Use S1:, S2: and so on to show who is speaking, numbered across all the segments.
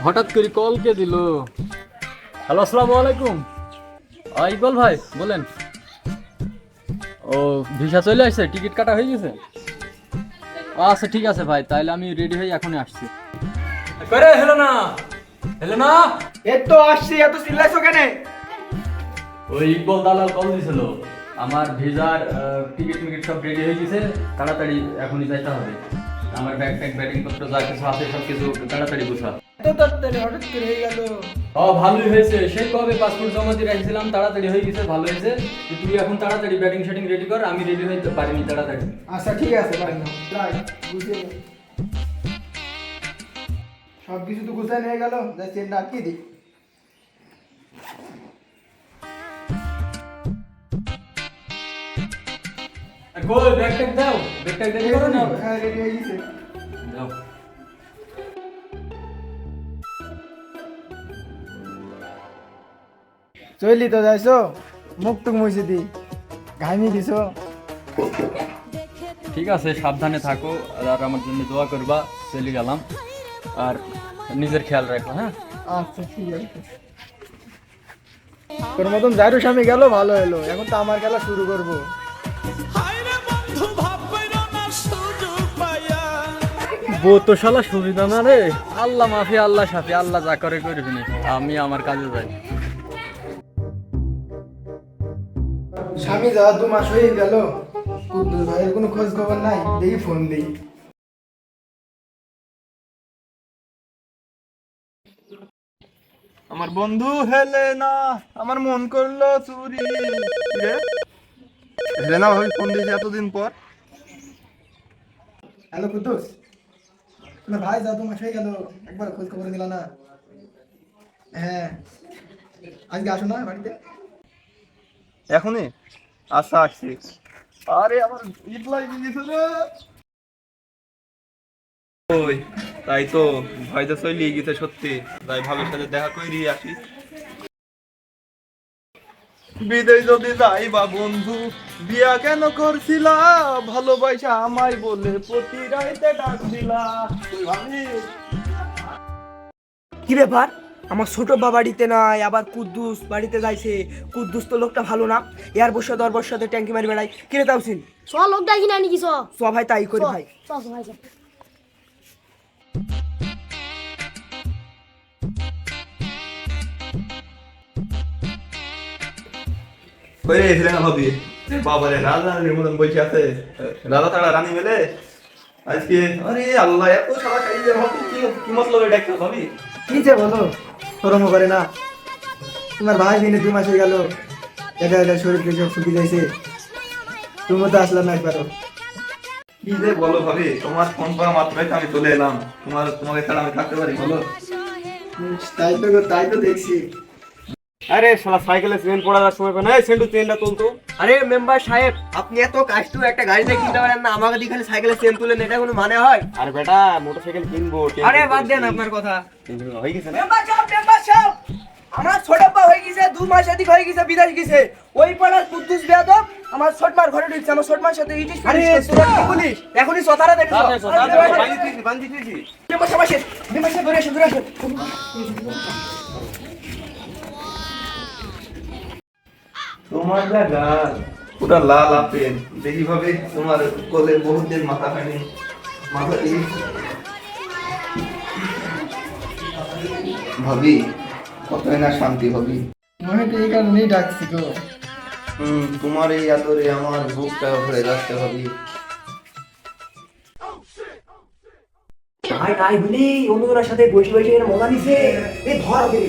S1: হঠাৎ করে কল কে দিল? হ্যালো, আসসালামু আলাইকুম। ইকবাল ভাই বলেন। ও, ভিসা চলে আসছে, টিকিট কাটা হয়ে গেছে? আচ্ছা ঠিক আছে ভাই, তাহলে আমি রেডি হয়ে এখনই আসছি। করে হলো না, হলো না।
S2: এই তো আসছি, এত চিল্লাইছো কেন?
S1: ওই ইকবাল দালাল কল দিছিল, আমার ভিসার টিকিট মিকিট সব রেডি হয়ে গেছে, তাড়াতাড়ি এখনই যাইতে হবে। আমার ব্যাগ ট্যাগ ব্যাটিং পত্র যা কিছু আছে সব কিছু তাড়াতাড়ি গুছা।
S2: এত তাড়াতাড়ি হঠাৎ করে হয়ে গেল?
S1: ভালোই হয়েছে, সেই কবে পাসপোর্ট জমা দিয়ে রাখছিলাম, তাড়াতাড়ি হয়ে গেছে, ভালো হয়েছে। তুই এখন তাড়াতাড়ি ব্যাটিং সেটিং রেডি কর, আমি রেডি হইতে পারিনি তাড়াতাড়ি।
S2: আচ্ছা ঠিক আছে ভাই, বুঝিয়ে সব কিছু তো গুছাই নিয়ে গেল, যাই চেনটা আটকে দিই।
S1: কই ব্যাগ ট্যাগ দাও, ব্যাগ ট্যাগ রেডি করো না?
S2: হ্যাঁ রেডি হয়ে গেছে।
S1: দাও।
S2: চলি তো যাইছো, মুখ টুক মুছে দি, ঘামি দিছো।
S1: ঠিক আছে, সাবধানে থাকো, আর আমার জন্য দোয়া করবা। চলে গেলাম, আর নিজের খেয়াল রাখো। হ্যাঁ
S2: আচ্ছা ঠিক আছে। তোর মতন যাইরো স্বামী গেল ভালো হলো, এখন তো আমার খেলা শুরু করবো।
S1: বউ তো শালা সুবিধা না রে। আল্লাহ মাফি, আল্লাহ সাফি, আল্লাহ যা করে করবি না, আমি আমার কাজে যাই।
S2: স্বামী যাওয়া 2 মাস হয়ে গেল, কুদ্দুস ভাইয়ের কোনো খোঁজ খবর নাই, দেখি ফোন দিই। আমার বন্ধু হেলেনা আমার মন করলো চুরি রে। হেলেনা ভাই ফোন দিয়েছে এতদিন পর। হ্যালো কুদ্দুস, না ভাই যাও 2 মাস হয়ে গেল, একবার খোঁজ খবর দিলা না। হ্যাঁ আজকে আসো না বাড়িতে? এখনই? আচ্ছা আসছি। আরে আমার ঈদ লাগে গেছে রে।
S3: ওই তাই তো, ভয় তো চলে গেছে সত্যি। তাই ভাবের সাথে দেখা করি আসি।
S2: বিদেশ যদি যাই বা বন্ধু, বিয়া কেন করছিলা? ভালোবাসা আমায় বলে প্রতি রাইতে ডাক দিলা। তুই ভাবি
S4: কি ব্যাপার? আমার ছোট বা বাড়িতে নাই, আবার কুদ্দুস বাড়িতে যাইছে। কুদ্দুস তো লোকটা ভালো না, এর বসে 10 বছর সাথে ট্যাঙ্কি মারি বেড়াই। কিরে তাওসিন,
S5: চ লোক ডাকি না নাকি? চ
S4: চ ভাই তাই করি ভাই।
S5: চ চ ভাই চ।
S3: ওই হেলেনা ভাবি, বাবারে রাজা রানীর মতন বসে আছে। রাজা তারা রানী মেলে আজকে। আরে আল্লাহ, এত সারা খাইছে ভাবি, কি মতলব এটা কি ভাবি?
S2: কি যে বলো, শরম করে না? তোমার ভাই দিনে 2 মাস হয়ে গেল, এটা এটা শরীর থেকে ছুটি যাইছে, তুমি তো আসলাম না একবারও।
S3: কি যে বলো ভাবি, তোমার ফোন করা মাত্রই তো আমি চলে এলাম। তোমাকে ছাড়া আমি থাকতে পারি বলো?
S2: তাই তো দেখছি।
S6: আরে শালা সাইকেলে চেন পড়া যাওয়ার সময় না, এই সেন্টু চেনটা তুলতো।
S4: আরে মেম্বার সাহেব, আপনি এত কাষ্টু একটা গাড়িতে কিনতে পারেন না, আমাকে দিয়ে খালি সাইকেলে চেন তুলেন, এটা কোনো মানে হয়?
S6: আরে বেটা, মোটরসাইকেল কিনবো।
S4: আরে বাদ দেন আপনার কথা।
S6: হয়ে গেছে না?
S4: মেম্বার সাহেব, আমার ছোট পা হয়ে গেছে, 2 মাস এদিক হয়ে গেছে, বিদেশ গেছে। ওই পাড়ার কুদ্দুস বেয়াদব আমার ছোট মার ঘরে ঢুকছে, আমার ছোট মার সাথে ইটিস
S6: আরে
S4: তোরা কি বলিস? এখনই সতারা দেখছো?
S6: বান্ধি দিয়েছি।
S4: মেম্বার সাহেব ধরে আসেন, ধরে আসেন।
S3: তোমার জায়গা পুরা লাল আপেল, দেখি ভাবে তোমার কোলে বহুত দিন মাথা খানি, মাথা দিয়ে ভাবি কতই না শান্তি ভাবি।
S2: মনে তো এই কারণেই ডাকছি গো।
S3: তোমার এই আদরে আমার বুকটা ভরে যাচ্ছে ভাবি।
S4: নাই নাই বলি অন্যজনের সাথে বসে বসে এর মজা নিছে। এই ধর ওকে।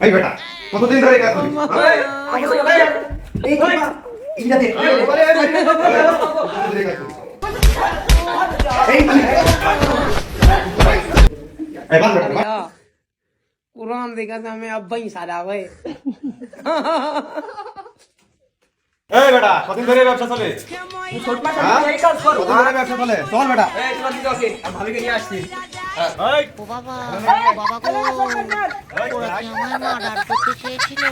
S3: এই বেটা, কতদিন ধরে কাজ করিস?
S4: এই কি মা? ইটা দে।
S7: कुरान देखा था मैं अब ही सारा हुए
S6: এই বেটা, কতদিন ধরে ব্যবসা চলে?
S4: ছোট মা সাথে এই কাজ করো।
S6: কতদিন ধরে ব্যবসা চলে? চল বেটা।
S4: এই তোমার দিকে ওকে, আমি ভাবিকে নিয়ে আসছি।
S6: এই
S5: ও বাবা, বাবা গো, ওরা কি আমায় মার্ডার করতে চেয়েছিল?